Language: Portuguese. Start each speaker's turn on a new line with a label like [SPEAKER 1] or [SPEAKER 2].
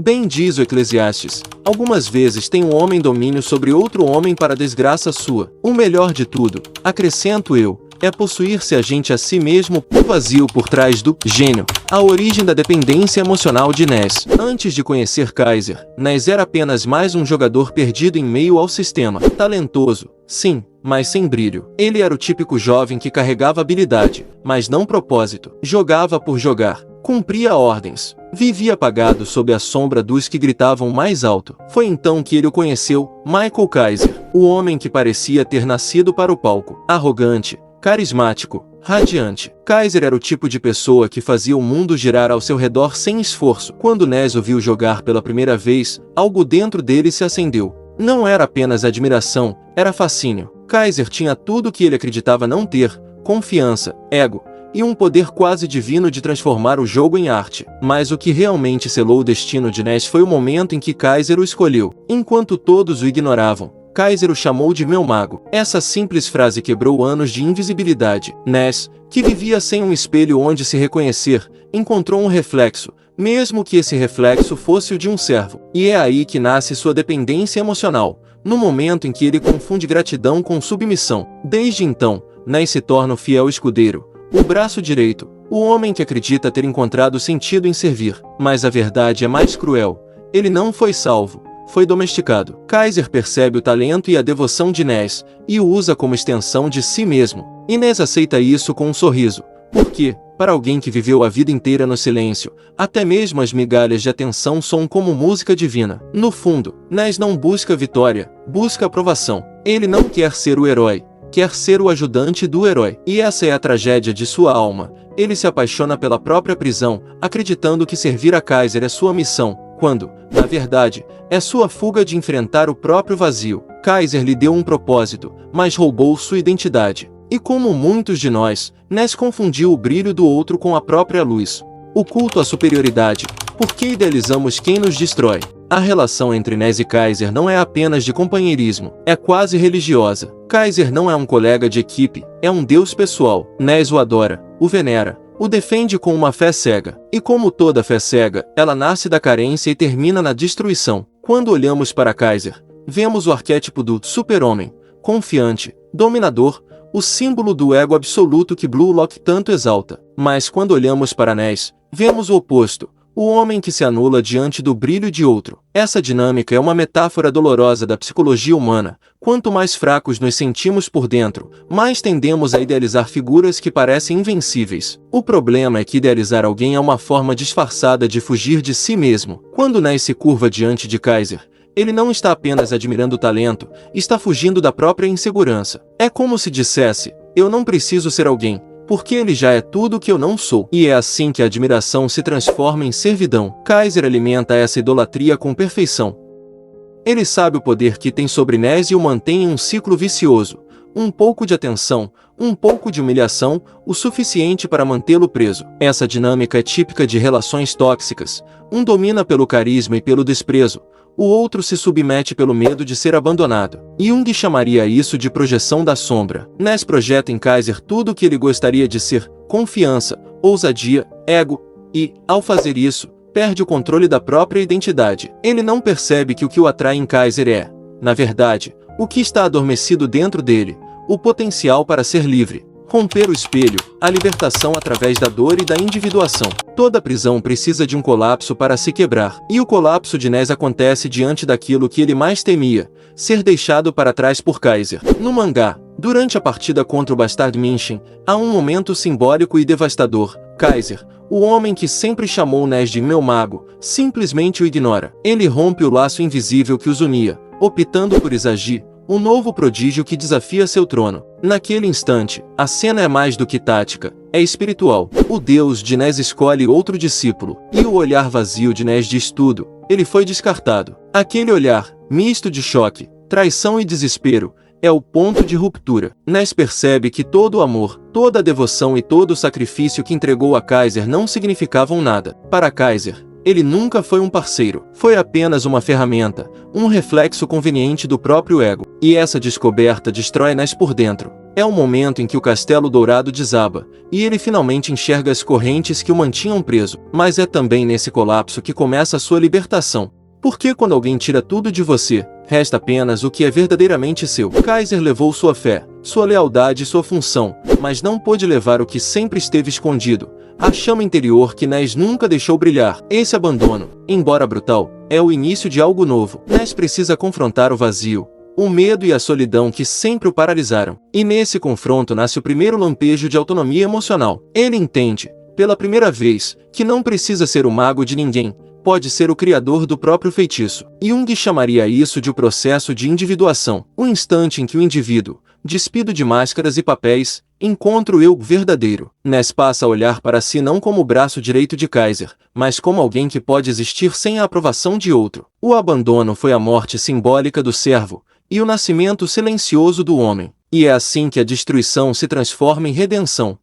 [SPEAKER 1] Bem diz o Eclesiastes, algumas vezes tem um homem domínio sobre outro homem para desgraça sua. O melhor de tudo, acrescento eu, é possuir-se a gente a si mesmo. O vazio por trás do gênio, a origem da dependência emocional de Ness. Antes de conhecer Kaiser, Ness era apenas mais um jogador perdido em meio ao sistema. Talentoso, sim, mas sem brilho. Ele era o típico jovem que carregava habilidade, mas não propósito. Jogava por jogar, cumpria ordens, vivia apagado sob a sombra dos que gritavam mais alto. Foi então que ele o conheceu, Michael Kaiser, o homem que parecia ter nascido para o palco. Arrogante, carismático, radiante. Kaiser era o tipo de pessoa que fazia o mundo girar ao seu redor sem esforço. Quando Ness o viu jogar pela primeira vez, algo dentro dele se acendeu. Não era apenas admiração, era fascínio. Kaiser tinha tudo o que ele acreditava não ter: confiança, ego e um poder quase divino de transformar o jogo em arte. Mas o que realmente selou o destino de Ness foi o momento em que Kaiser o escolheu. Enquanto todos o ignoravam, Kaiser o chamou de meu mago. Essa simples frase quebrou anos de invisibilidade. Ness, que vivia sem um espelho onde se reconhecer, encontrou um reflexo, mesmo que esse reflexo fosse o de um servo. E é aí que nasce sua dependência emocional, no momento em que ele confunde gratidão com submissão. Desde então, Ness se torna o fiel escudeiro, o braço direito, o homem que acredita ter encontrado sentido em servir. Mas a verdade é mais cruel. Ele não foi salvo, foi domesticado. Kaiser percebe o talento e a devoção de Ness, e o usa como extensão de si mesmo. E Ness aceita isso com um sorriso, porque, para alguém que viveu a vida inteira no silêncio, até mesmo as migalhas de atenção soam como música divina. No fundo, Ness não busca vitória, busca aprovação. Ele não quer ser o herói, quer ser o ajudante do herói. E essa é a tragédia de sua alma. Ele se apaixona pela própria prisão, acreditando que servir a Kaiser é sua missão, quando, na verdade, é sua fuga de enfrentar o próprio vazio. Kaiser lhe deu um propósito, mas roubou sua identidade. E como muitos de nós, Ness confundiu o brilho do outro com a própria luz. O culto à superioridade. Por que idealizamos quem nos destrói? A relação entre Ness e Kaiser não é apenas de companheirismo, é quase religiosa. Kaiser não é um colega de equipe, é um deus pessoal. Ness o adora, o venera, o defende com uma fé cega. E como toda fé cega, ela nasce da carência e termina na destruição. Quando olhamos para Kaiser, vemos o arquétipo do super-homem, confiante, dominador, o símbolo do ego absoluto que Blue Lock tanto exalta. Mas quando olhamos para Ness, vemos o oposto, o homem que se anula diante do brilho de outro. Essa dinâmica é uma metáfora dolorosa da psicologia humana. Quanto mais fracos nos sentimos por dentro, mais tendemos a idealizar figuras que parecem invencíveis. O problema é que idealizar alguém é uma forma disfarçada de fugir de si mesmo. Quando Ness se curva diante de Kaiser, ele não está apenas admirando o talento, está fugindo da própria insegurança. É como se dissesse: eu não preciso ser alguém, porque ele já é tudo o que eu não sou. E é assim que a admiração se transforma em servidão. Kaiser alimenta essa idolatria com perfeição. Ele sabe o poder que tem sobre Ness e o mantém em um ciclo vicioso. Um pouco de atenção, um pouco de humilhação, o suficiente para mantê-lo preso. Essa dinâmica é típica de relações tóxicas. Um domina pelo carisma e pelo desprezo, o outro se submete pelo medo de ser abandonado. Jung chamaria isso de projeção da sombra. Ness projeta em Kaiser tudo o que ele gostaria de ser: confiança, ousadia, ego, e, ao fazer isso, perde o controle da própria identidade. Ele não percebe que o que o atrai em Kaiser é, na verdade, o que está adormecido dentro dele, o potencial para ser livre. Romper o espelho, a libertação através da dor e da individuação. Toda prisão precisa de um colapso para se quebrar. E o colapso de Ness acontece diante daquilo que ele mais temia: ser deixado para trás por Kaiser. No mangá, durante a partida contra o Bastard München, há um momento simbólico e devastador. Kaiser, o homem que sempre chamou Ness de meu mago, simplesmente o ignora. Ele rompe o laço invisível que os unia, optando por Izagi, o novo prodígio que desafia seu trono. Naquele instante, a cena é mais do que tática, é espiritual. O deus de Ness escolhe outro discípulo, e o olhar vazio de Ness diz tudo: ele foi descartado. Aquele olhar, misto de choque, traição e desespero, é o ponto de ruptura. Ness percebe que todo o amor, toda a devoção e todo o sacrifício que entregou a Kaiser não significavam nada. Para Kaiser, ele nunca foi um parceiro, foi apenas uma ferramenta, um reflexo conveniente do próprio ego. E essa descoberta destrói Ness por dentro. É o momento em que o castelo dourado desaba, e ele finalmente enxerga as correntes que o mantinham preso. Mas é também nesse colapso que começa a sua libertação. Porque quando alguém tira tudo de você, resta apenas o que é verdadeiramente seu. Kaiser levou sua fé, sua lealdade e sua função, mas não pôde levar o que sempre esteve escondido, a chama interior que Ness nunca deixou brilhar. Esse abandono, embora brutal, é o início de algo novo. Ness precisa confrontar o vazio, o medo e a solidão que sempre o paralisaram. E nesse confronto nasce o primeiro lampejo de autonomia emocional. Ele entende, pela primeira vez, que não precisa ser o mago de ninguém, pode ser o criador do próprio feitiço. Jung chamaria isso de o processo de individuação, o instante em que o indivíduo, despido de máscaras e papéis, encontra o eu verdadeiro. Ness passa a olhar para si não como o braço direito de Kaiser, mas como alguém que pode existir sem a aprovação de outro. O abandono foi a morte simbólica do servo, e o nascimento silencioso do homem. E é assim que a destruição se transforma em redenção.